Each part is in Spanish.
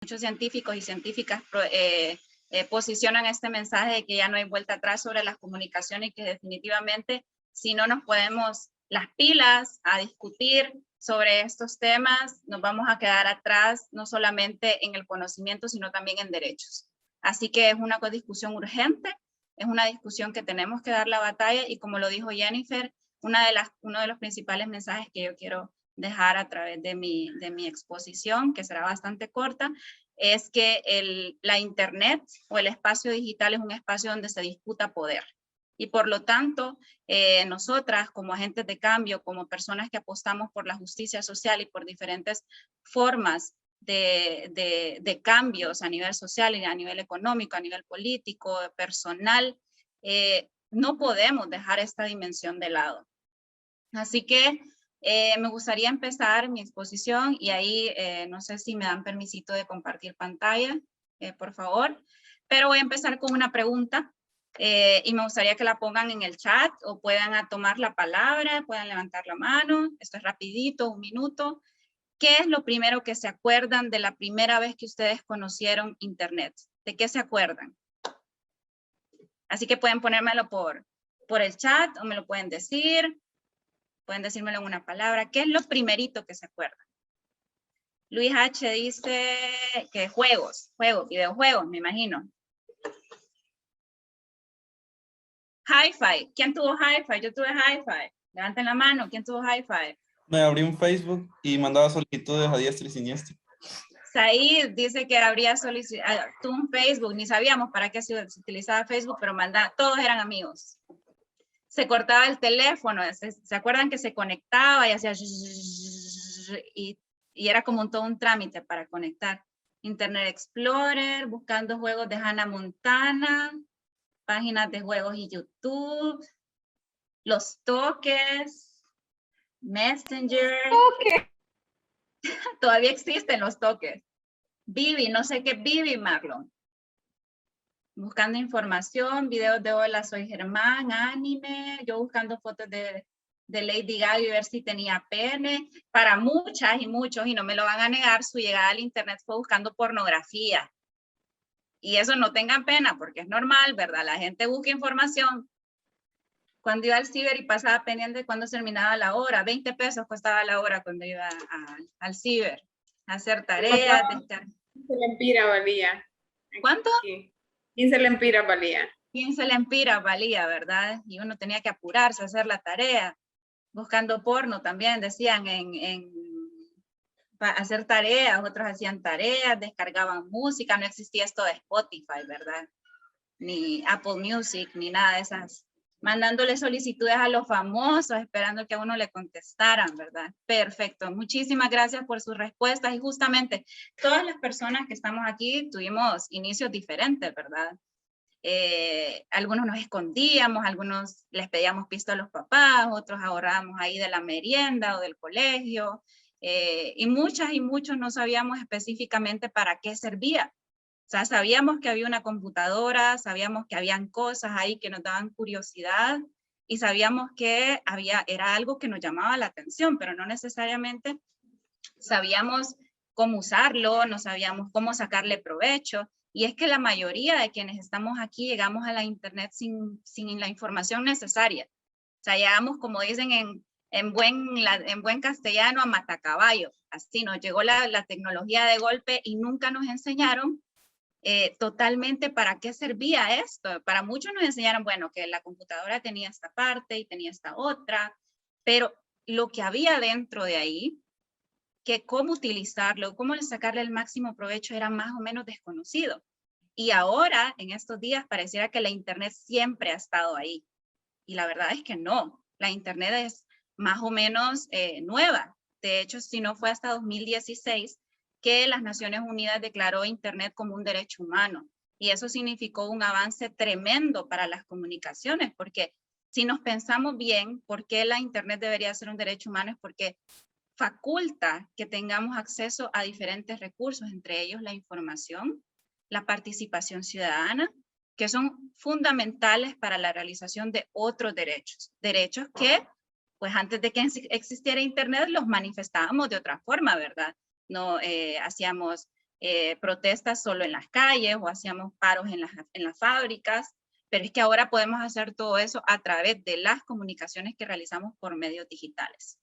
muchos científicos y científicas posicionan este mensaje de que ya no hay vuelta atrás sobre las comunicaciones y que definitivamente si no nos ponemos las pilas a discutir sobre estos temas, nos vamos a quedar atrás no solamente en el conocimiento, sino también en derechos. Así que es una discusión urgente, es una discusión que tenemos que dar la batalla y como lo dijo Jennifer, uno de los principales mensajes que yo quiero dejar a través de mi exposición, que será bastante corta, es que la Internet o el espacio digital es un espacio donde se disputa poder. Y por lo tanto, nosotras como agentes de cambio, como personas que apostamos por la justicia social y por diferentes formas de cambios a nivel social y a nivel económico, a nivel político, personal, no podemos dejar esta dimensión de lado. Así que me gustaría empezar mi exposición y ahí no sé si me dan permisito de compartir pantalla, por favor. Pero voy a empezar con una pregunta y me gustaría que la pongan en el chat o puedan tomar la palabra, puedan levantar la mano. Esto es rapidito, 1 minuto. ¿Qué es lo primero que se acuerdan de la primera vez que ustedes conocieron Internet? ¿De qué se acuerdan? Así que pueden ponérmelo por el chat o me lo pueden decir. Pueden decírmelo en una palabra. ¿Qué es lo primerito que se acuerdan? Luis H. dice que juegos, videojuegos, me imagino. Hi-Fi. ¿Quién tuvo Hi-Fi? Yo tuve Hi-Fi. Levanten la mano. ¿Quién tuvo Hi-Fi? Me abrí un Facebook y mandaba solicitudes a diestra y siniestra. Said dice que habría solicitado un Facebook. Ni sabíamos para qué se utilizaba Facebook, pero todos eran amigos. Se cortaba el teléfono. ¿Se acuerdan que se conectaba y hacía... Y era como todo un trámite para conectar? Internet Explorer, buscando juegos de Hannah Montana, páginas de juegos y YouTube, los toques, Messenger. Okay. Todavía existen los toques. Bibi, no sé qué Bibi, Marlon. Buscando información, videos de hola, soy Germán, anime, yo buscando fotos de Lady Gaga y ver si tenía pene. Para muchas y muchos, y no me lo van a negar, su llegada al internet fue buscando pornografía. Y eso no tengan pena, porque es normal, ¿verdad? La gente busca información. Cuando iba al ciber y pasaba pendiente cuando terminaba la hora, 20 pesos costaba la hora cuando iba al ciber, a hacer tareas. 15 lempiras valía. ¿Cuánto? 15 lempiras valía. 15 lempiras valía, ¿verdad? Y uno tenía que apurarse a hacer la tarea. Buscando porno también, decían, para hacer tareas, otros hacían tareas, descargaban música, no existía esto de Spotify, ¿verdad? Ni Apple Music, ni nada de esas. Mandándole solicitudes a los famosos, esperando que a uno le contestaran, ¿verdad? Perfecto. Muchísimas gracias por sus respuestas. Y justamente, todas las personas que estamos aquí tuvimos inicios diferentes, ¿verdad? Algunos nos escondíamos, algunos les pedíamos pisto a los papás, otros ahorrábamos ahí de la merienda o del colegio, y muchas y muchos no sabíamos específicamente para qué servía. O sea, sabíamos que había una computadora, sabíamos que habían cosas ahí que nos daban curiosidad y sabíamos que era algo que nos llamaba la atención, pero no necesariamente sabíamos cómo usarlo, no sabíamos cómo sacarle provecho. Y es que la mayoría de quienes estamos aquí llegamos a la internet sin la información necesaria. O sea, llegamos, como dicen en buen castellano, a matacaballo. Así nos llegó la tecnología de golpe y nunca nos enseñaron totalmente para qué servía esto. Para muchos nos enseñaron, bueno, que la computadora tenía esta parte y tenía esta otra, pero lo que había dentro de ahí, que cómo utilizarlo, cómo sacarle el máximo provecho era más o menos desconocido. Y ahora, en estos días, pareciera que la internet siempre ha estado ahí. Y la verdad es que no. La internet es más o menos nueva. De hecho, si no fue hasta 2016 que las Naciones Unidas declaró internet como un derecho humano. Y eso significó un avance tremendo para las comunicaciones, porque si nos pensamos bien, ¿por qué la internet debería ser un derecho humano? Es porque faculta que tengamos acceso a diferentes recursos, entre ellos la información, la participación ciudadana, que son fundamentales para la realización de otros derechos. Derechos que, pues antes de que existiera internet, los manifestábamos de otra forma, ¿verdad? No hacíamos protestas solo en las calles o hacíamos paros en las fábricas, pero es que ahora podemos hacer todo eso a través de las comunicaciones que realizamos por medios digitales.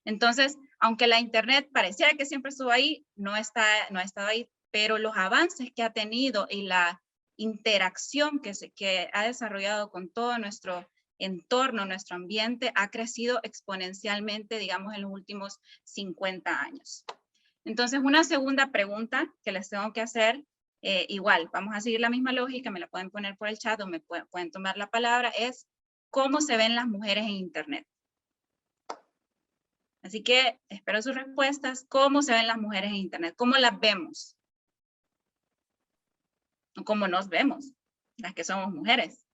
Entonces, aunque la internet pareciera que siempre estuvo ahí, no ha estado ahí, pero los avances que ha tenido y la interacción que ha desarrollado con todo nuestro entorno, nuestro ambiente, ha crecido exponencialmente, digamos, en los últimos 50 años. Entonces, una segunda pregunta que les tengo que hacer, igual, vamos a seguir la misma lógica, me la pueden poner por el chat o me pueden tomar la palabra, es ¿cómo se ven las mujeres en internet? Así que espero sus respuestas. ¿Cómo se ven las mujeres en internet? ¿Cómo las vemos? ¿O cómo nos vemos? Las que somos mujeres.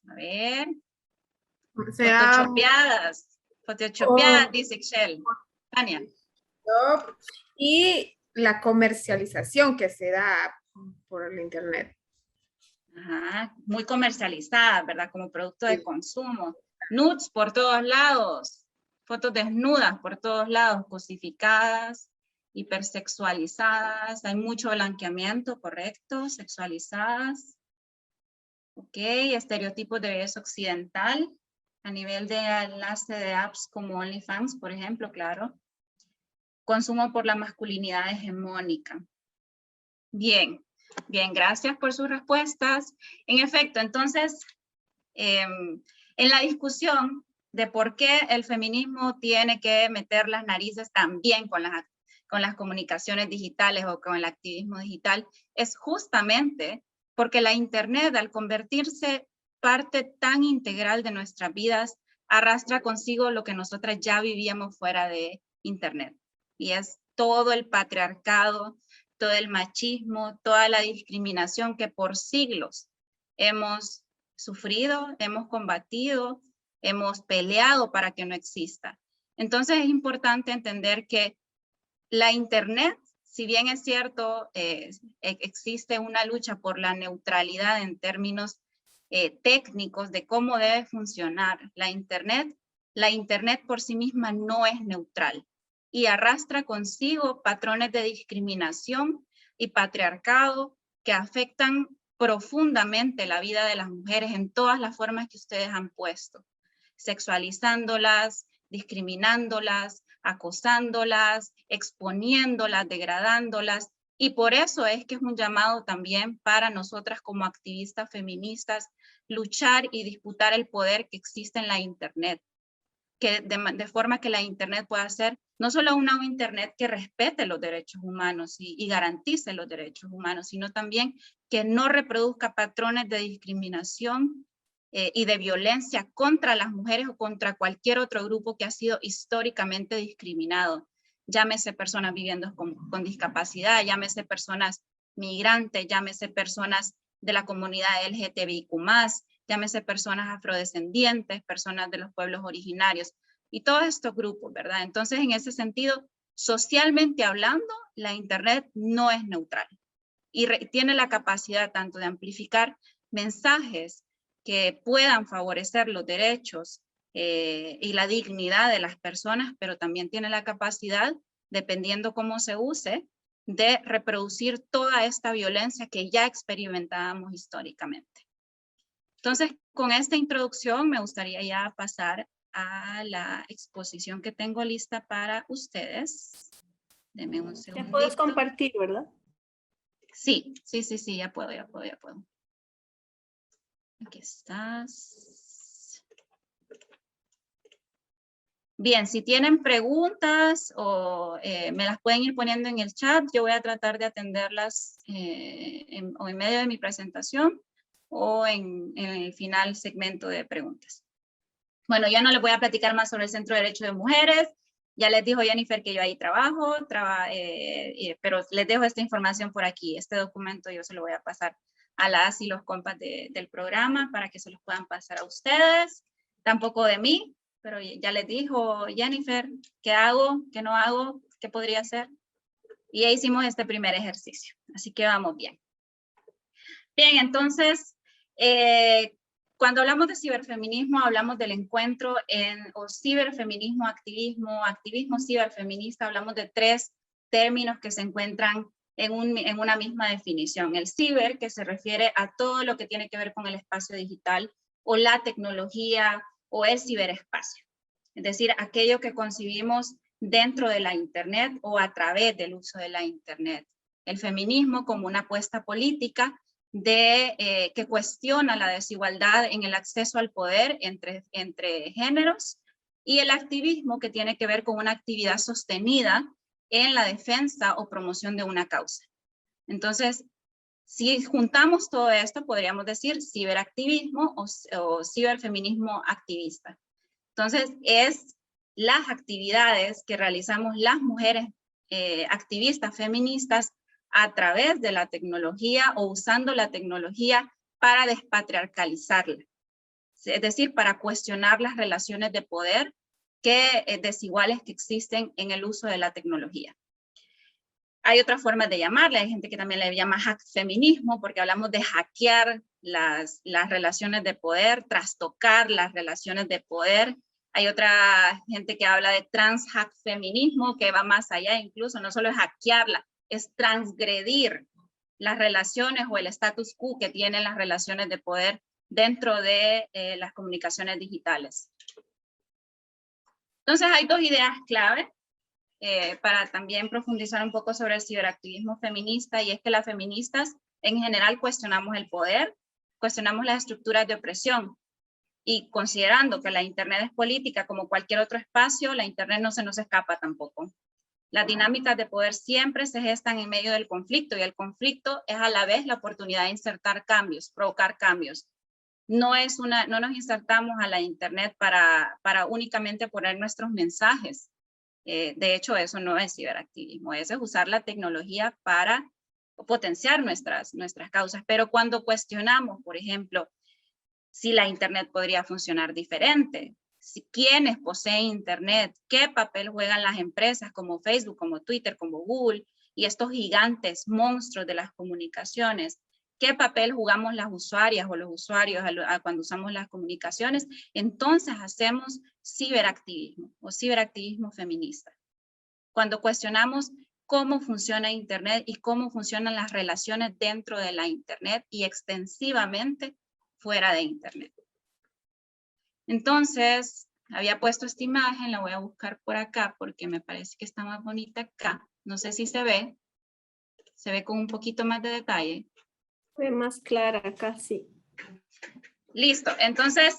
A ver. Photoshopeadas, dice Excel. Tania. Y la comercialización que se da por el internet. Ajá, muy comercializada, ¿verdad? Como producto de consumo. Nudes por todos lados. Fotos desnudas por todos lados, cosificadas, hipersexualizadas. Hay mucho blanqueamiento, correcto, sexualizadas. Ok, estereotipos de belleza occidental. A nivel de enlace de apps como OnlyFans, por ejemplo, claro. Consumo por la masculinidad hegemónica. Bien, bien, gracias por sus respuestas. En efecto, entonces, en la discusión de por qué el feminismo tiene que meter las narices también con las comunicaciones digitales o con el activismo digital, es justamente porque la internet, al convertirse parte tan integral de nuestras vidas, arrastra consigo lo que nosotras ya vivíamos fuera de internet. Y es todo el patriarcado, todo el machismo, toda la discriminación que por siglos hemos sufrido, hemos combatido, hemos peleado para que no exista. Entonces es importante entender que la internet, si bien es cierto, existe una lucha por la neutralidad en términos técnicos de cómo debe funcionar la internet por sí misma no es neutral y arrastra consigo patrones de discriminación y patriarcado que afectan profundamente la vida de las mujeres en todas las formas que ustedes han puesto, sexualizándolas, discriminándolas, acosándolas, exponiéndolas, degradándolas, y por eso es que es un llamado también para nosotras como activistas feministas luchar y disputar el poder que existe en la internet, que de forma que la internet pueda ser no solo una internet que respete los derechos humanos y garantice los derechos humanos, sino también que no reproduzca patrones de discriminación y de violencia contra las mujeres o contra cualquier otro grupo que ha sido históricamente discriminado. Llámese personas viviendo con discapacidad, llámese personas migrantes, llámese personas de la comunidad LGTBIQ+, llámese personas afrodescendientes, personas de los pueblos originarios y todos estos grupos, ¿verdad? Entonces, en ese sentido, socialmente hablando, la internet no es neutral y tiene la capacidad tanto de amplificar mensajes que puedan favorecer los derechos y la dignidad de las personas, pero también tiene la capacidad, dependiendo cómo se use, de reproducir toda esta violencia que ya experimentábamos históricamente. Entonces, con esta introducción me gustaría ya pasar a la exposición que tengo lista para ustedes. Denme un segundo. ¿Te puedes compartir, verdad? Sí, ya puedo. Aquí estás. Bien, si tienen preguntas o me las pueden ir poniendo en el chat, yo voy a tratar de atenderlas o en medio de mi presentación o en el final segmento de preguntas. Bueno, ya no les voy a platicar más sobre el Centro de Derechos de Mujeres. Ya les dijo Jennifer que yo ahí trabajo, pero les dejo esta información por aquí. Este documento yo se lo voy a pasar a las y los compas del programa para que se los puedan pasar a ustedes. Tampoco de mí, pero ya les dijo Jennifer qué hago, qué no hago, qué podría hacer. Y ya hicimos este primer ejercicio, así que vamos bien. Bien, entonces, Cuando hablamos de ciberfeminismo, hablamos del encuentro o ciberfeminismo, activismo, activismo ciberfeminista, hablamos de 3 términos que se encuentran en una misma definición. El ciber, que se refiere a todo lo que tiene que ver con el espacio digital, o la tecnología, o el ciberespacio. Es decir, aquello que concibimos dentro de la Internet o a través del uso de la Internet. El feminismo como una apuesta política que cuestiona la desigualdad en el acceso al poder entre géneros, y el activismo, que tiene que ver con una actividad sostenida en la defensa o promoción de una causa. Entonces, si juntamos todo esto, podríamos decir ciberactivismo o ciberfeminismo activista. Entonces, es las actividades que realizamos las mujeres activistas feministas a través de la tecnología o usando la tecnología para despatriarcalizarla. Es decir, para cuestionar las relaciones de poder desiguales que existen en el uso de la tecnología. Hay otras formas de llamarle, hay gente que también le llama hackfeminismo, porque hablamos de hackear las relaciones de poder, trastocar las relaciones de poder. Hay otra gente que habla de transhackfeminismo, que va más allá, incluso no solo es hackearla, es transgredir las relaciones o el status quo que tienen las relaciones de poder dentro de las comunicaciones digitales. Entonces hay 2 ideas clave para también profundizar un poco sobre el ciberactivismo feminista, y es que las feministas en general cuestionamos el poder, cuestionamos las estructuras de opresión, y considerando que la Internet es política como cualquier otro espacio, la Internet no se nos escapa tampoco. Las dinámicas de poder siempre se gestan en medio del conflicto, y el conflicto es a la vez la oportunidad de insertar cambios, provocar cambios. No nos insertamos a la Internet para únicamente poner nuestros mensajes. De hecho, eso no es ciberactivismo, eso es usar la tecnología para potenciar nuestras causas. Pero cuando cuestionamos, por ejemplo, si la Internet podría funcionar diferente, quiénes poseen Internet, qué papel juegan las empresas como Facebook, como Twitter, como Google, y estos gigantes monstruos de las comunicaciones, qué papel jugamos las usuarias o los usuarios cuando usamos las comunicaciones, entonces hacemos ciberactivismo o ciberactivismo feminista. Cuando cuestionamos cómo funciona Internet y cómo funcionan las relaciones dentro de la Internet y extensivamente fuera de Internet. Entonces, había puesto esta imagen, la voy a buscar por acá porque me parece que está más bonita acá. No sé si se ve con un poquito más de detalle. Se ve más clara acá, sí. Listo, entonces,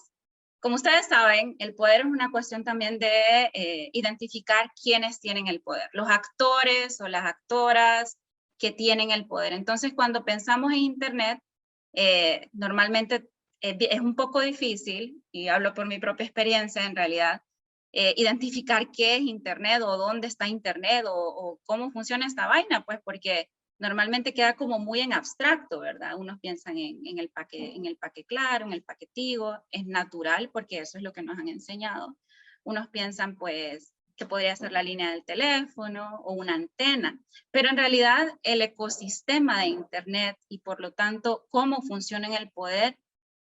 como ustedes saben, el poder es una cuestión también de identificar quiénes tienen el poder, los actores o las actoras que tienen el poder. Entonces, cuando pensamos en Internet, normalmente es un poco difícil, y hablo por mi propia experiencia en realidad, identificar qué es Internet o dónde está Internet o cómo funciona esta vaina, pues porque normalmente queda como muy en abstracto, ¿verdad? Unos piensan en el paquete claro, en el paquetivo, es natural porque eso es lo que nos han enseñado. Unos piensan pues que podría ser la línea del teléfono o una antena, pero en realidad el ecosistema de Internet y por lo tanto cómo funciona en el poder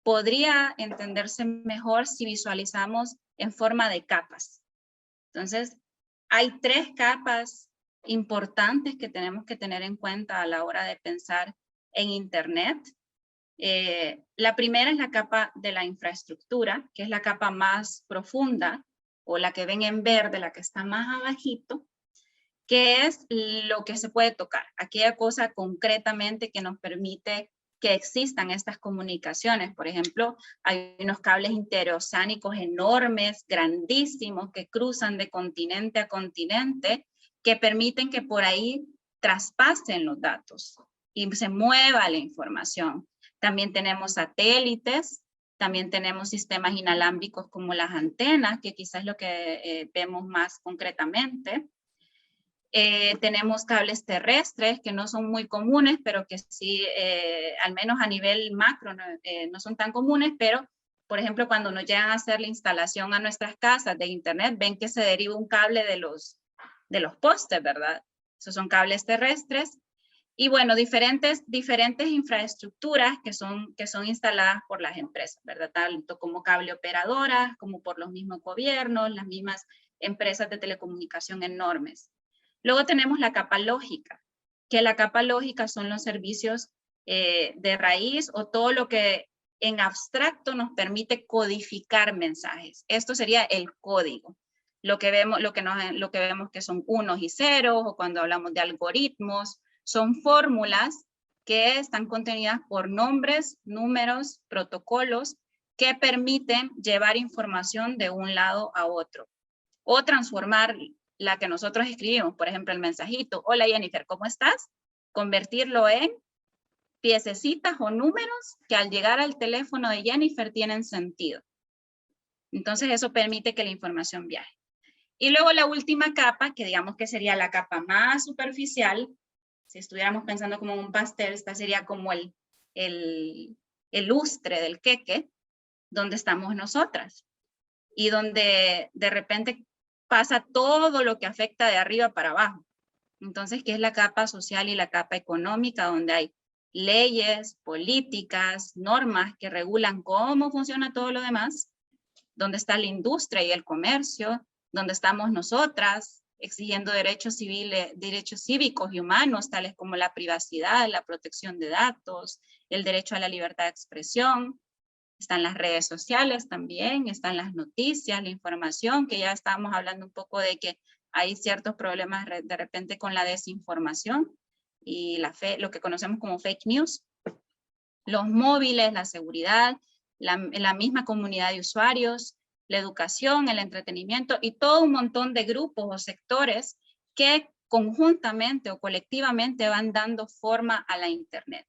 podría entenderse mejor si visualizamos en forma de capas. Entonces, hay 3 capas importantes que tenemos que tener en cuenta a la hora de pensar en Internet. La primera es la capa de la infraestructura, que es la capa más profunda, o la que ven en verde, la que está más abajito, que es lo que se puede tocar, aquella cosa concretamente que nos permite que existan estas comunicaciones. Por ejemplo, hay unos cables interoceánicos enormes, grandísimos, que cruzan de continente a continente, que permiten que por ahí traspasen los datos y se mueva la información. También tenemos satélites, también tenemos sistemas inalámbricos como las antenas, que quizás es lo que vemos más concretamente. Tenemos cables terrestres que no son muy comunes, pero que sí, al menos a nivel macro, no son tan comunes, pero por ejemplo, cuando nos llegan a hacer la instalación a nuestras casas de Internet, ven que se deriva un cable de los postes, ¿verdad? Esos son cables terrestres. Y bueno, diferentes infraestructuras que son instaladas por las empresas, ¿verdad? Tanto como cable operadoras, como por los mismos gobiernos, las mismas empresas de telecomunicación enormes. Luego tenemos la capa lógica, que la capa lógica son los servicios de raíz o todo lo que en abstracto nos permite codificar mensajes. Esto sería el código. Lo que vemos que son unos y ceros, o cuando hablamos de algoritmos, son fórmulas que están contenidas por nombres, números, protocolos que permiten llevar información de un lado a otro o transformar la que nosotros escribimos, por ejemplo, el mensajito, hola Jennifer, ¿cómo estás? Convertirlo en piececitas o números que al llegar al teléfono de Jennifer tienen sentido. Entonces eso permite que la información viaje. Y luego la última capa, que digamos que sería la capa más superficial, si estuviéramos pensando como un pastel, esta sería como el lustre del queque, donde estamos nosotras. Y donde de repente pasa todo lo que afecta de arriba para abajo. Entonces, ¿qué es la capa social y la capa económica? Donde hay leyes, políticas, normas que regulan cómo funciona todo lo demás. Donde está la industria y el comercio. Donde estamos nosotras exigiendo derechos civiles, derechos cívicos y humanos, tales como la privacidad, la protección de datos, el derecho a la libertad de expresión. Están las redes sociales también, están las noticias, la información, que ya estábamos hablando un poco de que hay ciertos problemas de repente con la desinformación y lo que conocemos como fake news. Los móviles, la seguridad, la misma comunidad de usuarios, la educación, el entretenimiento y todo un montón de grupos o sectores que conjuntamente o colectivamente van dando forma a la Internet.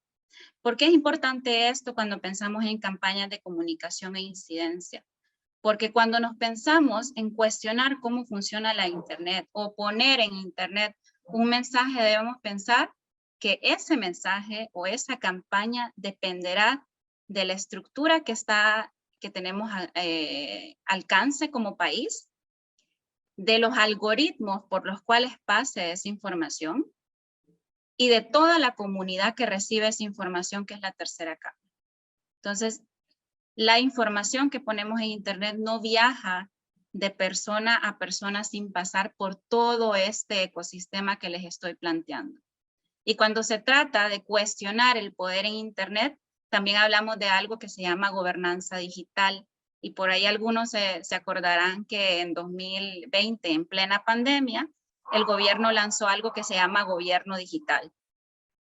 ¿Por qué es importante esto cuando pensamos en campañas de comunicación e incidencia? Porque cuando nos pensamos en cuestionar cómo funciona la Internet o poner en Internet un mensaje, debemos pensar que ese mensaje o esa campaña dependerá de la estructura que tenemos alcance como país, de los algoritmos por los cuales pase esa información, y de toda la comunidad que recibe esa información, que es la tercera capa. Entonces, la información que ponemos en Internet no viaja de persona a persona sin pasar por todo este ecosistema que les estoy planteando. Y cuando se trata de cuestionar el poder en Internet, también hablamos de algo que se llama gobernanza digital. Y por ahí algunos se acordarán que en 2020, en plena pandemia, el gobierno lanzó algo que se llama gobierno digital.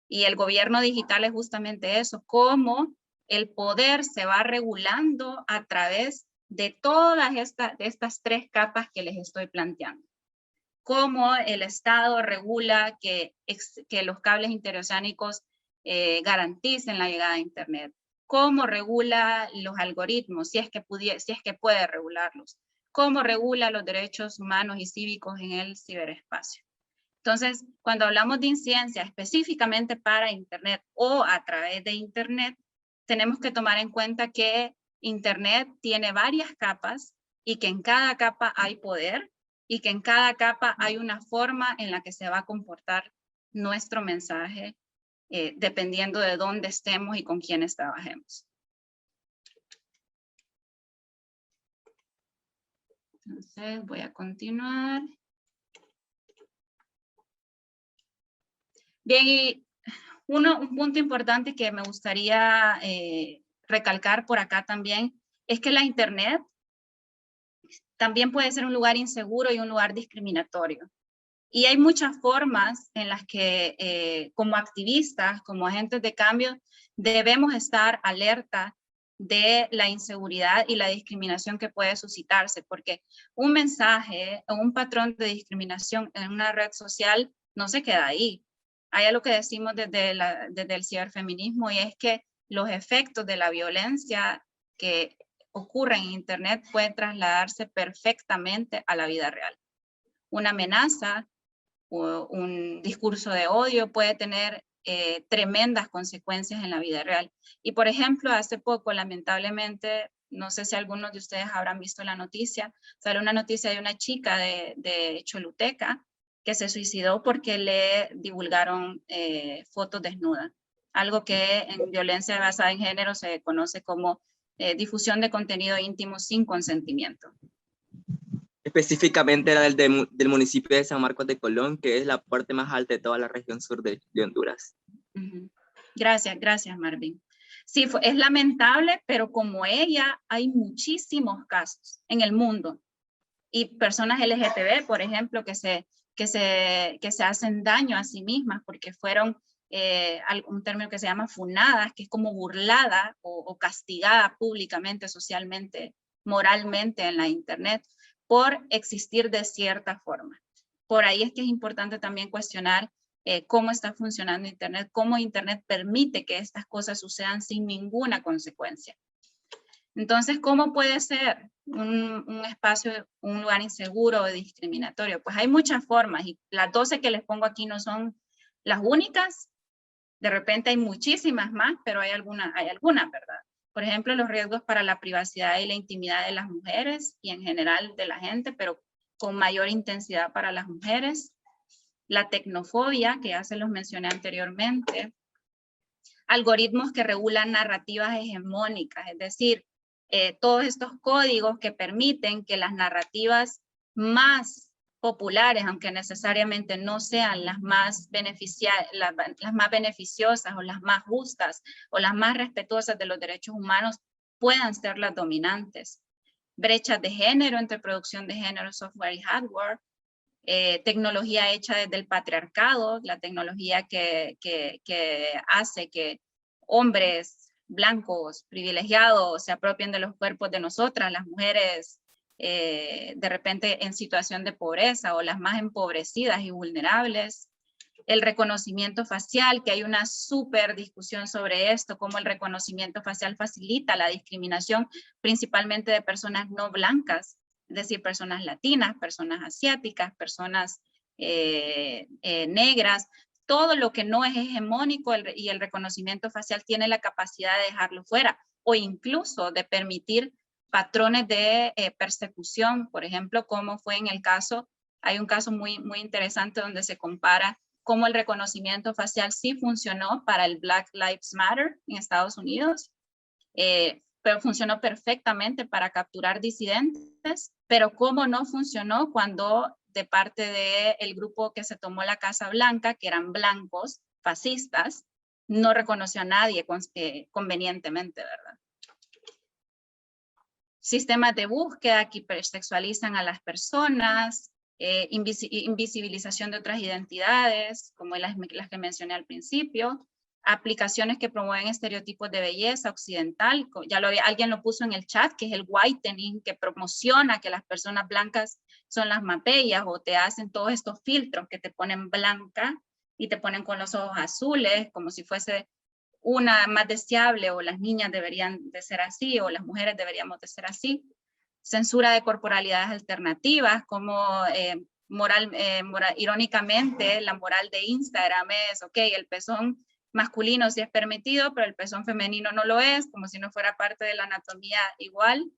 Y el gobierno digital es justamente eso, cómo el poder se va regulando a través de todas estas tres capas que les estoy planteando. Cómo el Estado regula que los cables interoceánicos garanticen la llegada a Internet. Cómo regula los algoritmos, si es que puede regularlos. Cómo regula los derechos humanos y cívicos en el ciberespacio. Entonces, cuando hablamos de incidencia específicamente para Internet o a través de Internet, tenemos que tomar en cuenta que Internet tiene varias capas y que en cada capa hay poder y que en cada capa hay una forma en la que se va a comportar nuestro mensaje dependiendo de dónde estemos y con quiénes trabajemos. Entonces, voy a continuar. Bien, y un punto importante que me gustaría recalcar por acá también es que la Internet también puede ser un lugar inseguro y un lugar discriminatorio. Y hay muchas formas en las que como activistas, como agentes de cambio, debemos estar alerta de la inseguridad y la discriminación que puede suscitarse, porque un mensaje o un patrón de discriminación en una red social no se queda ahí. Hay algo que decimos desde el ciberfeminismo, y es que los efectos de la violencia que ocurren en Internet pueden trasladarse perfectamente a la vida real. Una amenaza o un discurso de odio puede tener tremendas consecuencias en la vida real. Y por ejemplo, hace poco, lamentablemente, no sé si algunos de ustedes habrán visto la noticia, sale una noticia de una chica de Choluteca que se suicidó porque le divulgaron fotos desnudas. Algo que en violencia basada en género se conoce como difusión de contenido íntimo sin consentimiento. Específicamente era del municipio de San Marcos de Colón, que es la parte más alta de toda la región sur de Honduras. Gracias Marvin. Sí, es lamentable, pero como ella hay muchísimos casos en el mundo y personas LGTB, por ejemplo, que se hacen daño a sí mismas porque fueron un término que se llama funadas, que es como burlada o castigada públicamente, socialmente, moralmente en la internet por existir de cierta forma. Por ahí es que es importante también cuestionar cómo está funcionando Internet, cómo Internet permite que estas cosas sucedan sin ninguna consecuencia. Entonces, ¿cómo puede ser un espacio, un lugar inseguro o discriminatorio? Pues hay muchas formas y las 12 que les pongo aquí no son las únicas. De repente hay muchísimas más, pero hay algunas, ¿verdad? Por ejemplo, los riesgos para la privacidad y la intimidad de las mujeres y en general de la gente, pero con mayor intensidad para las mujeres. La tecnofobia, que ya se los mencioné anteriormente. Algoritmos que regulan narrativas hegemónicas, es decir, todos estos códigos que permiten que las narrativas más populares, aunque necesariamente no sean las más beneficiosas o las más justas o las más respetuosas de los derechos humanos, puedan ser las dominantes. Brechas de género entre producción de género, software y hardware. Tecnología hecha desde el patriarcado, la tecnología que hace que hombres blancos, privilegiados, se apropien de los cuerpos de nosotras, las mujeres de repente en situación de pobreza o las más empobrecidas y vulnerables. El reconocimiento facial, que hay una súper discusión sobre esto, cómo el reconocimiento facial facilita la discriminación, principalmente de personas no blancas, es decir, personas latinas, personas asiáticas, personas negras. Todo lo que no es hegemónico y el reconocimiento facial tiene la capacidad de dejarlo fuera o incluso de permitir patrones de persecución, por ejemplo, como fue en el caso, hay un caso muy interesante donde se compara cómo el reconocimiento facial sí funcionó para el Black Lives Matter en Estados Unidos, pero funcionó perfectamente para capturar disidentes, pero cómo no funcionó cuando de parte del grupo que se tomó la Casa Blanca, que eran blancos, fascistas, no reconoció a nadie convenientemente, ¿verdad? Sistemas de búsqueda que hipersexualizan a las personas, invisibilización de otras identidades, como las que mencioné al principio, aplicaciones que promueven estereotipos de belleza occidental, alguien lo puso en el chat, que es el whitening, que promociona que las personas blancas son las más bellas, o te hacen todos estos filtros que te ponen blanca y te ponen con los ojos azules, como si fuese una más deseable, o las niñas deberían de ser así, o las mujeres deberíamos de ser así. Censura de corporalidades alternativas, como irónicamente la moral de Instagram es, ok, el pezón masculino sí es permitido, pero el pezón femenino no lo es, como si no fuera parte de la anatomía igual.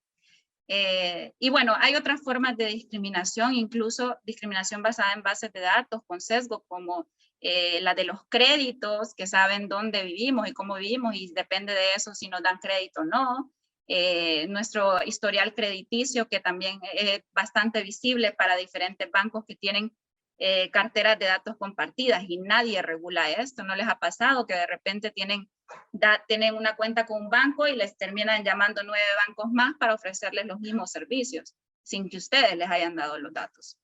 Y bueno, hay otras formas de discriminación, incluso discriminación basada en bases de datos con sesgo, como la de los créditos, que saben dónde vivimos y cómo vivimos, y depende de eso si nos dan crédito o no. Nuestro historial crediticio, que también es bastante visible para diferentes bancos que tienen carteras de datos compartidas y nadie regula esto. ¿No les ha pasado que de repente tienen una cuenta con un banco y les terminan llamando 9 bancos más para ofrecerles los mismos servicios sin que ustedes les hayan dado los datos?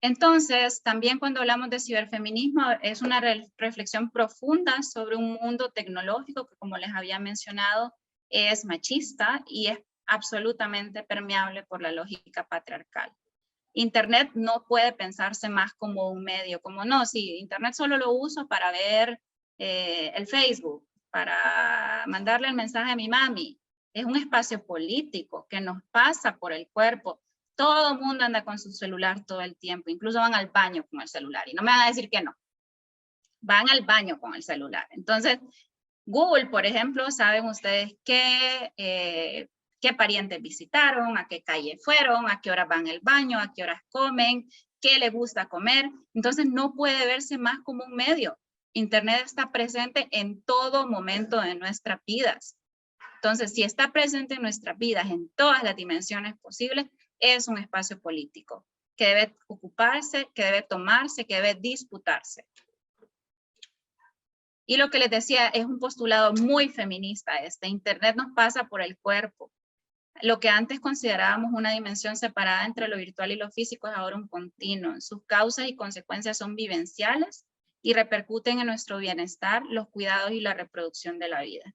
Entonces, también cuando hablamos de ciberfeminismo, es una reflexión profunda sobre un mundo tecnológico que, como les había mencionado, es machista y es absolutamente permeable por la lógica patriarcal. Internet no puede pensarse más como un medio, como no, sí, Internet solo lo uso para ver el Facebook, para mandarle el mensaje a mi mami. Es un espacio político que nos pasa por el cuerpo. Todo el mundo anda con su celular todo el tiempo, incluso van al baño con el celular, y no me van a decir que no. Van al baño con el celular. Entonces, Google, por ejemplo, saben ustedes que qué parientes visitaron, a qué calle fueron, a qué horas van al baño, a qué horas comen, qué les gusta comer. Entonces no puede verse más como un medio. Internet está presente en todo momento de nuestras vidas. Entonces, si está presente en nuestras vidas en todas las dimensiones posibles, es un espacio político que debe ocuparse, que debe tomarse, que debe disputarse. Y lo que les decía es un postulado muy feminista. Internet nos pasa por el cuerpo. Lo que antes considerábamos una dimensión separada entre lo virtual y lo físico es ahora un continuo. Sus causas y consecuencias son vivenciales y repercuten en nuestro bienestar, los cuidados y la reproducción de la vida.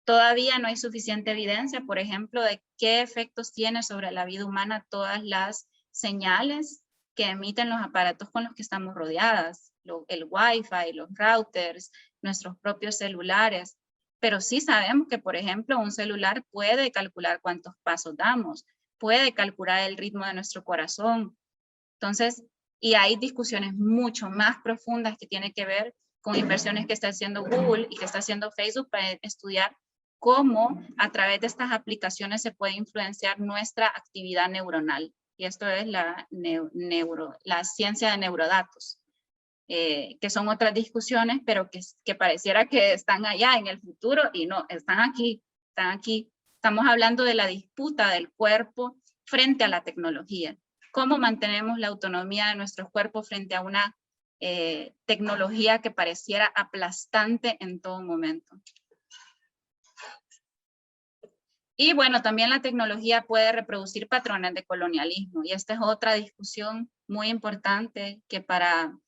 Todavía no hay suficiente evidencia, por ejemplo, de qué efectos tiene sobre la vida humana todas las señales que emiten los aparatos con los que estamos rodeadas, el Wi-Fi, los routers, nuestros propios celulares. Pero sí sabemos que, por ejemplo, un celular puede calcular cuántos pasos damos, puede calcular el ritmo de nuestro corazón. Entonces, y hay discusiones mucho más profundas que tienen que ver con inversiones que está haciendo Google y que está haciendo Facebook para estudiar cómo a través de estas aplicaciones se puede influenciar nuestra actividad neuronal. Y esto es la ciencia de neurodatos, que son otras discusiones, pero que pareciera que están allá en el futuro y no, están aquí, están aquí. Estamos hablando de la disputa del cuerpo frente a la tecnología. ¿Cómo mantenemos la autonomía de nuestros cuerpos frente a una tecnología que pareciera aplastante en todo momento? Y bueno, también la tecnología puede reproducir patrones de colonialismo. Y esta es otra discusión muy importante que para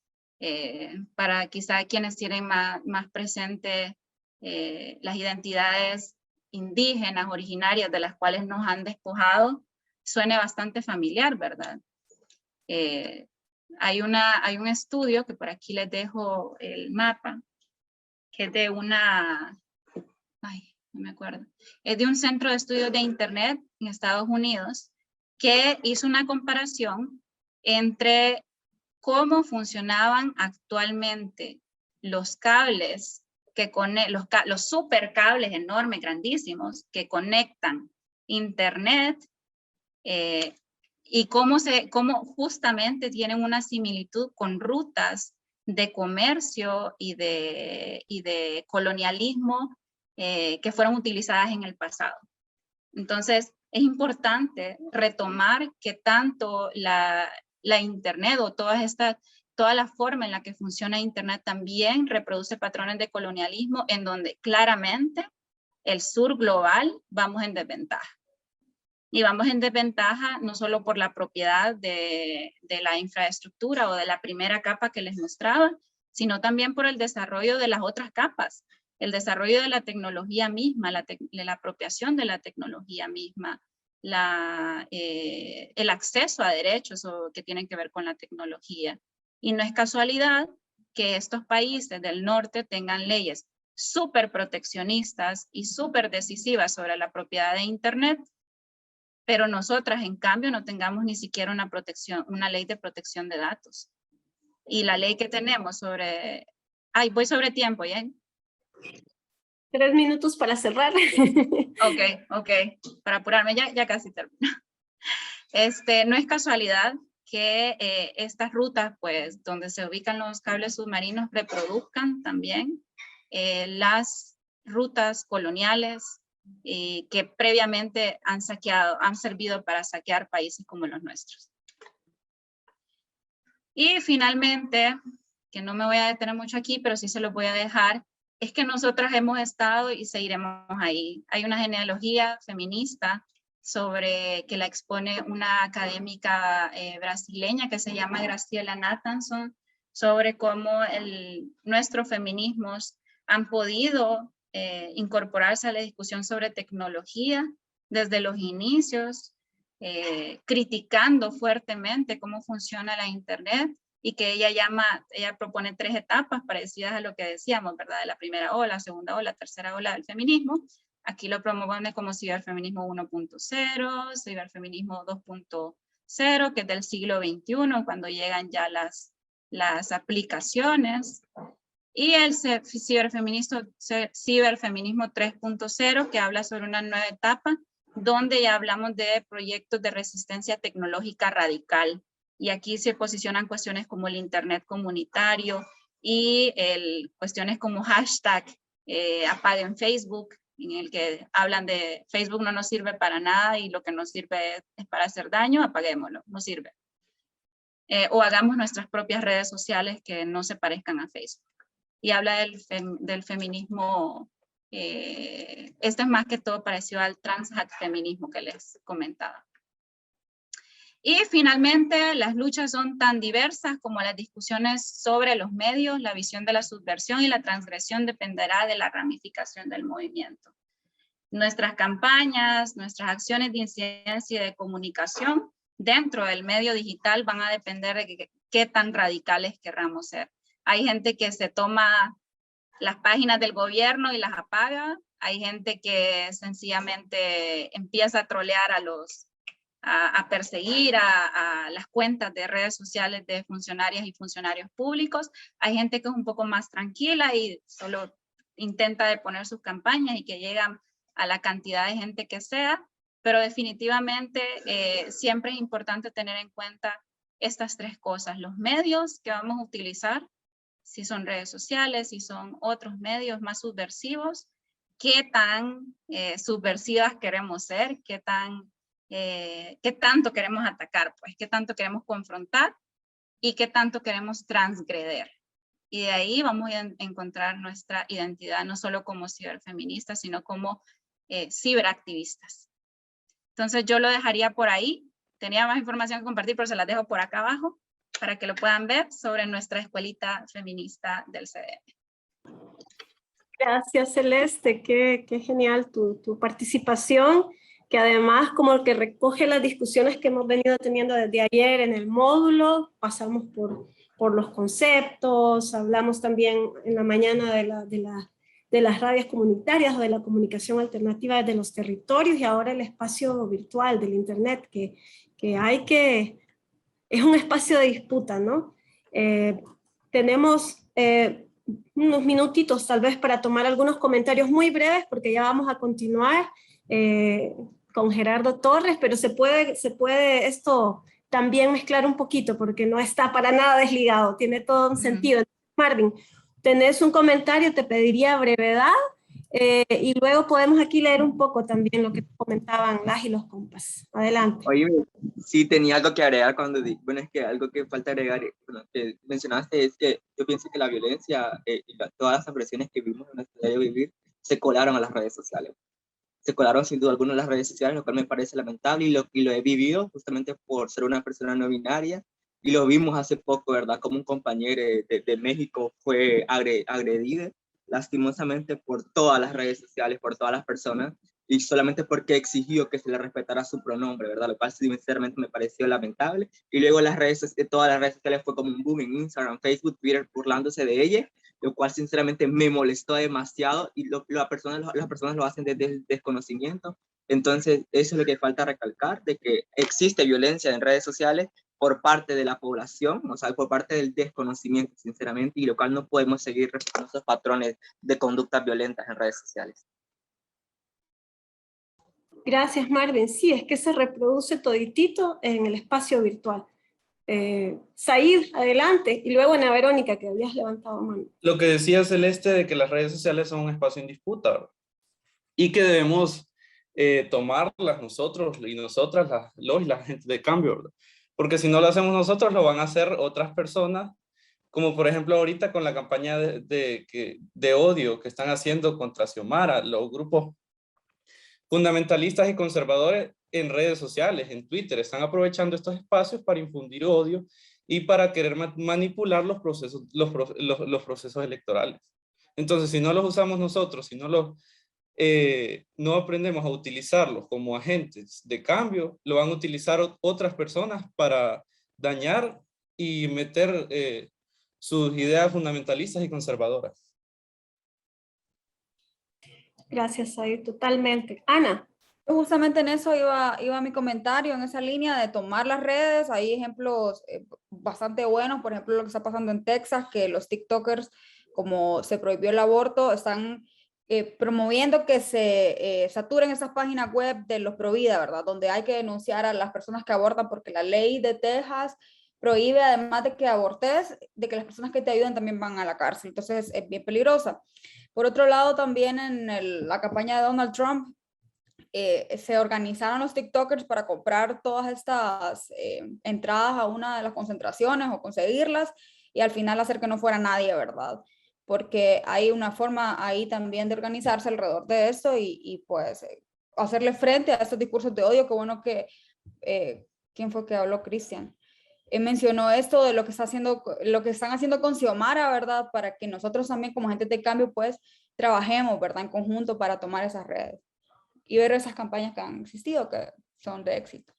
quizá quienes tienen más presente las identidades indígenas, originarias, de las cuales nos han despojado, suene bastante familiar, ¿verdad? Hay un estudio, que por aquí les dejo el mapa, que es de una... no me acuerdo, es de un centro de estudios de Internet en Estados Unidos que hizo una comparación entre cómo funcionaban actualmente los cables, los supercables enormes, grandísimos, que conectan Internet y cómo justamente tienen una similitud con rutas de comercio y de colonialismo que fueron utilizadas en el pasado. Entonces, es importante retomar que tanto la Internet o toda la forma en la que funciona Internet también reproduce patrones de colonialismo en donde claramente el sur global vamos en desventaja. Y vamos en desventaja no solo por la propiedad de la infraestructura o de la primera capa que les mostraba, sino también por el desarrollo de las otras capas. El desarrollo de la tecnología misma, de la apropiación de la tecnología misma, el acceso a derechos que tienen que ver con la tecnología. Y no es casualidad que estos países del norte tengan leyes súper proteccionistas y súper decisivas sobre la propiedad de Internet, pero nosotras, en cambio, no tengamos ni siquiera una ley de protección de datos. Y la ley que tenemos sobre... voy sobre tiempo, ¿ya? 3 minutos para cerrar. Ok, para apurarme, ya casi termino. No es casualidad que estas rutas, pues, donde se ubican los cables submarinos, reproduzcan también las rutas coloniales que previamente han servido para saquear países como los nuestros. Y finalmente, que no me voy a detener mucho aquí, pero sí se los voy a dejar, es que nosotras hemos estado y seguiremos ahí. Hay una genealogía feminista que la expone una académica brasileña que se llama Graciela Nathanson, sobre cómo nuestros feminismos han podido incorporarse a la discusión sobre tecnología desde los inicios, criticando fuertemente cómo funciona la Internet, y que ella propone 3 etapas parecidas a lo que decíamos, ¿verdad? De la primera ola, segunda ola, tercera ola del feminismo. Aquí lo promueve como ciberfeminismo 1.0, ciberfeminismo 2.0, que es del siglo XXI, cuando llegan ya las aplicaciones. Y el ciberfeminismo 3.0, que habla sobre una nueva etapa donde ya hablamos de proyectos de resistencia tecnológica radical. Y aquí se posicionan cuestiones como el Internet comunitario y cuestiones como hashtag apaguen Facebook, en el que hablan de Facebook no nos sirve para nada y lo que nos sirve es para hacer daño, apaguémoslo, no sirve. O hagamos nuestras propias redes sociales que no se parezcan a Facebook. Y habla del feminismo, esto es más que todo parecido al transfeminismo que les comentaba. Y finalmente, las luchas son tan diversas como las discusiones sobre los medios, la visión de la subversión y la transgresión dependerá de la ramificación del movimiento. Nuestras campañas, nuestras acciones de incidencia y de comunicación dentro del medio digital van a depender de qué tan radicales querramos ser. Hay gente que se toma las páginas del gobierno y las apaga. Hay gente que sencillamente empieza a trolear a perseguir a las cuentas de redes sociales de funcionarias y funcionarios públicos. Hay gente que es un poco más tranquila y solo intenta de poner sus campañas y que llegan a la cantidad de gente que sea, pero definitivamente siempre es importante tener en cuenta estas tres cosas: los medios que vamos a utilizar, si son redes sociales, si son otros medios más subversivos, qué tan subversivas queremos ser, qué tanto queremos atacar, pues, qué tanto queremos confrontar y qué tanto queremos transgreder. Y de ahí vamos a encontrar nuestra identidad, no solo como ciberfeministas, sino como ciberactivistas. Entonces yo lo dejaría por ahí. Tenía más información que compartir, pero se las dejo por acá abajo para que lo puedan ver sobre nuestra escuelita feminista del CDM. Gracias, Celeste. Qué genial tu participación, que además como que recoge las discusiones que hemos venido teniendo desde ayer en el módulo. Pasamos por los conceptos, hablamos también en la mañana de las radios comunitarias o de la comunicación alternativa desde los territorios, y ahora el espacio virtual del Internet, que es un espacio de disputa, ¿no? Tenemos unos minutitos tal vez para tomar algunos comentarios muy breves, porque ya vamos a continuar con Gerardo Torres, pero se puede esto también mezclar un poquito, porque no está para nada desligado, tiene todo un sentido. Marvin, tenés un comentario, te pediría brevedad, y luego podemos aquí leer un poco también lo que comentaban las y los compas. Adelante. Oye, sí tenía algo que agregar cuando, bueno, es que algo que falta agregar, bueno, que mencionaste, es que yo pienso que la violencia y todas las agresiones que vimos en nuestro diario vivir se colaron a las redes sociales. Se colaron sin duda alguna en las redes sociales, lo cual me parece lamentable, y lo he vivido justamente por ser una persona no binaria, y lo vimos hace poco, ¿verdad? Como un compañero de México fue agredido lastimosamente por todas las redes sociales, por todas las personas, y solamente porque exigió que se le respetara su pronombre, ¿verdad? Lo cual sinceramente me pareció lamentable. Y luego todas las redes sociales fue como un boom en Instagram, Facebook, Twitter, burlándose de ella, lo cual sinceramente me molestó demasiado, y las personas lo hacen desde el desconocimiento. Entonces eso es lo que falta recalcar, de que existe violencia en redes sociales por parte de la población, o sea, por parte del desconocimiento, sinceramente, y lo cual no podemos seguir repitiendo esos patrones de conductas violentas en redes sociales. Gracias, Marvin. Sí, es que se reproduce toditito en el espacio virtual. Said, adelante, y luego Ana Verónica, que habías levantado mano. Lo que decía Celeste de que las redes sociales son un espacio en disputa, ¿verdad? Y que debemos tomarlas nosotros y nosotras, los y la gente de cambio, ¿verdad? Porque si no lo hacemos nosotros, lo van a hacer otras personas, como por ejemplo ahorita con la campaña de odio que están haciendo contra Xiomara, los grupos fundamentalistas y conservadores en redes sociales, en Twitter, están aprovechando estos espacios para infundir odio y para querer manipular los procesos electorales. Entonces, si no los usamos nosotros, si no aprendemos a utilizarlos como agentes de cambio, lo van a utilizar otras personas para dañar y meter sus ideas fundamentalistas y conservadoras. Gracias, Said, totalmente. Ana. Justamente en eso iba mi comentario, en esa línea de tomar las redes. Hay ejemplos bastante buenos, por ejemplo, lo que está pasando en Texas, que los TikTokers, como se prohibió el aborto, están promoviendo que se saturen esas páginas web de los pro vida, ¿verdad? Donde hay que denunciar a las personas que abortan, porque la ley de Texas prohíbe, además de que abortes, de que las personas que te ayuden también van a la cárcel. Entonces es bien peligrosa. Por otro lado, también en la campaña de Donald Trump, se organizaron los TikTokers para comprar todas estas entradas a una de las concentraciones o conseguirlas y al final hacer que no fuera nadie, ¿verdad? Porque hay una forma ahí también de organizarse alrededor de esto y pues hacerle frente a estos discursos de odio. Qué bueno que, ¿quién fue que habló? Cristian. Mencionó esto de lo que lo que están haciendo con Xiomara, ¿verdad? Para que nosotros también como agentes de cambio pues trabajemos, ¿verdad? En conjunto para tomar esas redes y ver esas campañas que han existido que son de éxito.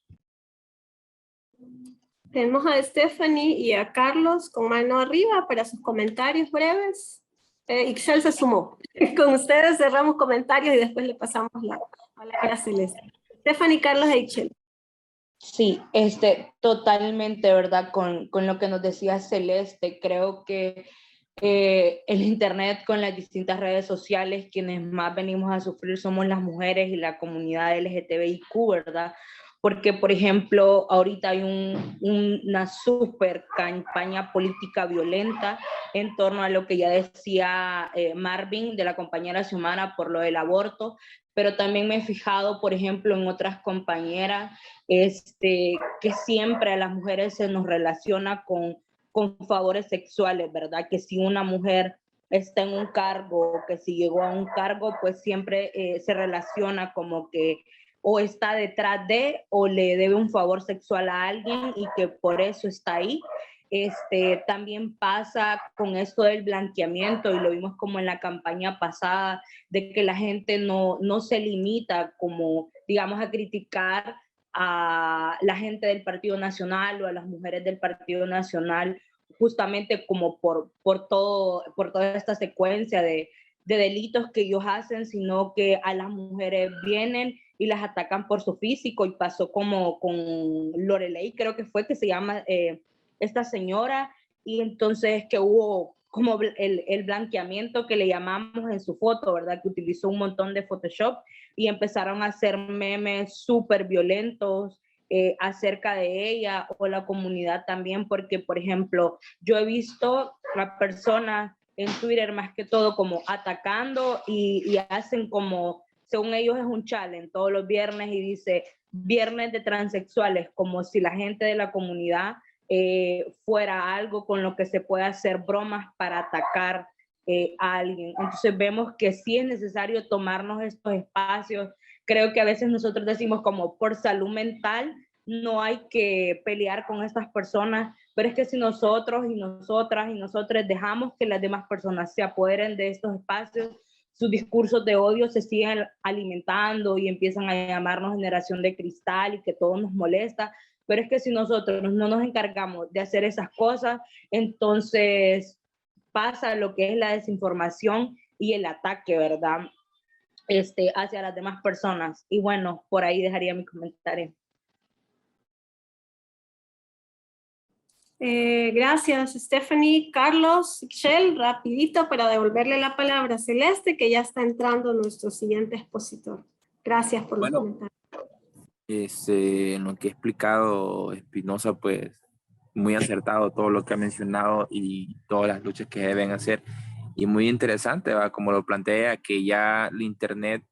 Tenemos a Stephanie y a Carlos con mano arriba para sus comentarios breves. Ixchel se sumó. Con ustedes cerramos comentarios y después le pasamos la palabra a Celeste. Stephanie, Carlos e Ixchel. Sí, totalmente, ¿verdad? Con lo que nos decía Celeste, creo que el Internet con las distintas redes sociales, quienes más venimos a sufrir somos las mujeres y la comunidad LGTBIQ, ¿verdad? Porque, por ejemplo, ahorita hay una súper campaña política violenta en torno a lo que ya decía Marvin de la compañera Xiomara por lo del aborto, pero también me he fijado, por ejemplo, en otras compañeras, que siempre a las mujeres se nos relaciona con favores sexuales, ¿verdad? Que si una mujer está en un cargo, que si llegó a un cargo, pues siempre se relaciona como que o está detrás de o le debe un favor sexual a alguien y que por eso está ahí. También pasa con esto del blanqueamiento y lo vimos como en la campaña pasada, de que la gente no se limita como, digamos, a criticar a la gente del Partido Nacional o a las mujeres del Partido Nacional, justamente como por toda esta secuencia de delitos que ellos hacen, sino que a las mujeres vienen y las atacan por su físico, y pasó como con Lorelei, creo que fue que se llama esta señora, y entonces que hubo como el blanqueamiento que le llamamos en su foto, ¿verdad? Que utilizó un montón de Photoshop y empezaron a hacer memes súper violentos acerca de ella o la comunidad también, porque, por ejemplo, yo he visto a personas en Twitter más que todo como atacando y hacen como, según ellos es un challenge todos los viernes y dice viernes de transexuales, como si la gente de la comunidad fuera algo con lo que se puede hacer bromas para atacar a alguien. Entonces vemos que sí es necesario tomarnos estos espacios. Creo que a veces nosotros decimos como por salud mental no hay que pelear con estas personas, pero es que si nosotros y nosotras y nosotros dejamos que las demás personas se apoderen de estos espacios, sus discursos de odio se siguen alimentando y empiezan a llamarnos generación de cristal y que todo nos molesta. Pero es que si nosotros no nos encargamos de hacer esas cosas, entonces pasa lo que es la desinformación y el ataque, ¿verdad? Hacia las demás personas. Y bueno, por ahí dejaría mi comentario. Gracias, Stephanie. Carlos, Ixchel, rapidito para devolverle la palabra a Celeste, que ya está entrando nuestro siguiente expositor. Gracias por los comentarios. En lo que ha explicado Espinosa, pues muy acertado todo lo que ha mencionado y todas las luchas que deben hacer. Y muy interesante, ¿va? Como lo plantea, que ya el Internet,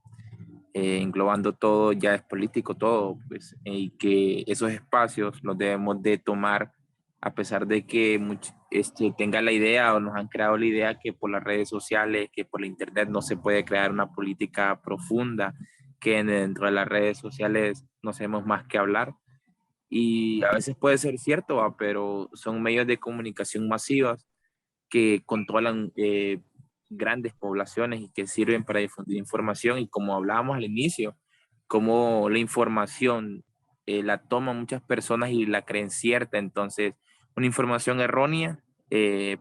englobando todo, ya es político todo, pues, y que esos espacios los debemos de tomar, a pesar de que tenga la idea o nos han creado la idea que por las redes sociales, que por la Internet no se puede crear una política profunda, que dentro de las redes sociales no sabemos más que hablar. Y a veces puede ser cierto, ¿va? Pero son medios de comunicación masivos que controlan grandes poblaciones y que sirven para difundir información. Y como hablábamos al inicio, como la información la toman muchas personas y la creen cierta, entonces una información errónea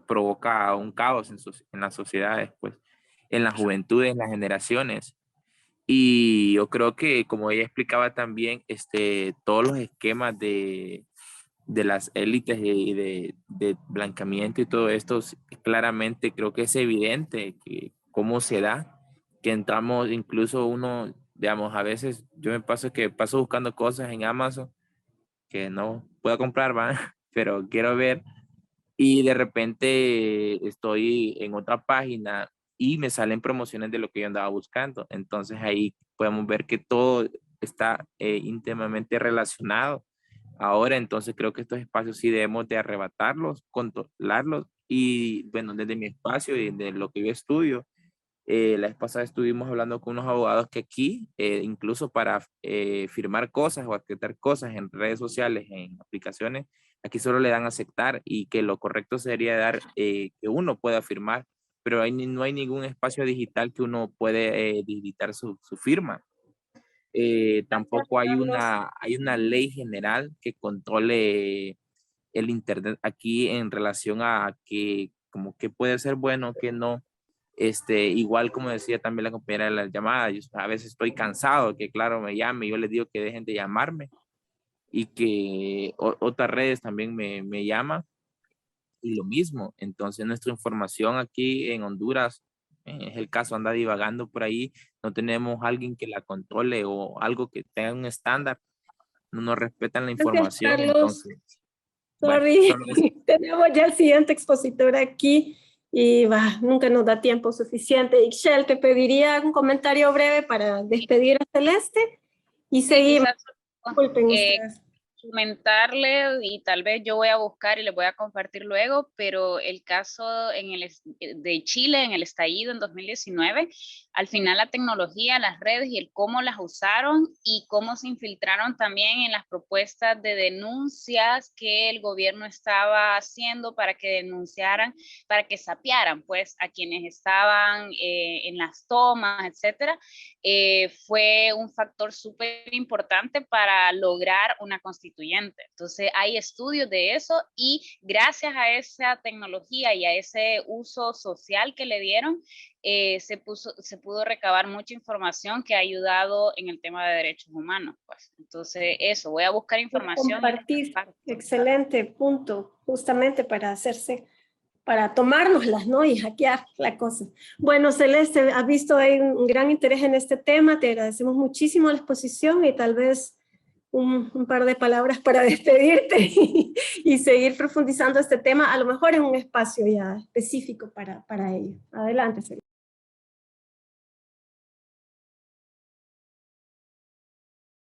provoca un caos en las sociedades, pues, en las juventudes, en las generaciones. Y yo creo que, como ella explicaba también, todos los esquemas de las élites y de blanqueamiento y todo esto, claramente creo que es evidente que cómo se da que entramos, incluso uno, digamos, a veces yo me paso buscando cosas en Amazon que no puedo comprar, ¿va? Pero quiero ver y de repente estoy en otra página y me salen promociones de lo que yo andaba buscando. Entonces ahí podemos ver que todo está íntimamente relacionado. Ahora, entonces creo que estos espacios sí debemos de arrebatarlos, controlarlos y bueno, desde mi espacio y de lo que yo estudio, la vez pasada estuvimos hablando con unos abogados que aquí, incluso para firmar cosas o aceptar cosas en redes sociales, en aplicaciones, aquí solo le dan aceptar y que lo correcto sería dar que uno pueda firmar, pero no hay ningún espacio digital que uno puede digitar su firma. Tampoco hay una ley general que controle el Internet aquí en relación a que como que puede ser bueno, que no. Igual como decía también la compañera de la llamada, yo a veces estoy cansado que claro me llame, yo les digo que dejen de llamarme y que otras redes también me llaman y lo mismo. Entonces nuestra información aquí en Honduras, es el caso, anda divagando por ahí, no tenemos alguien que la controle o algo que tenga un estándar, no nos respetan la Gracias, información, Carlos. entonces, bueno, Sorry, solo eso. tenemos ya el siguiente expositor aquí y nunca nos da tiempo suficiente. Ixchel, te pediría un comentario breve para despedir a Celeste y seguimos. Quizás, Disculpen ustedes. comentarle y tal vez yo voy a buscar y les voy a compartir luego, pero el caso de Chile en el estallido en 2019, al final la tecnología, las redes y el cómo las usaron y cómo se infiltraron también en las propuestas de denuncias que el gobierno estaba haciendo para que denunciaran, para que sapearan pues a quienes estaban en las tomas, etcétera, fue un factor súper importante para lograr una constituyente. Entonces hay estudios de eso y gracias a esa tecnología y a ese uso social que le dieron, se pudo recabar mucha información que ha ayudado en el tema de derechos humanos. Pues. Entonces eso, voy a buscar información. Compartir, excelente punto, justamente para tomárnoslas, ¿no? Y hackear la cosa. Bueno, Celeste, has visto ahí un gran interés en este tema, te agradecemos muchísimo la exposición y tal vez un par de palabras para despedirte y seguir profundizando este tema, a lo mejor en un espacio ya específico para ello. Adelante, Celeste.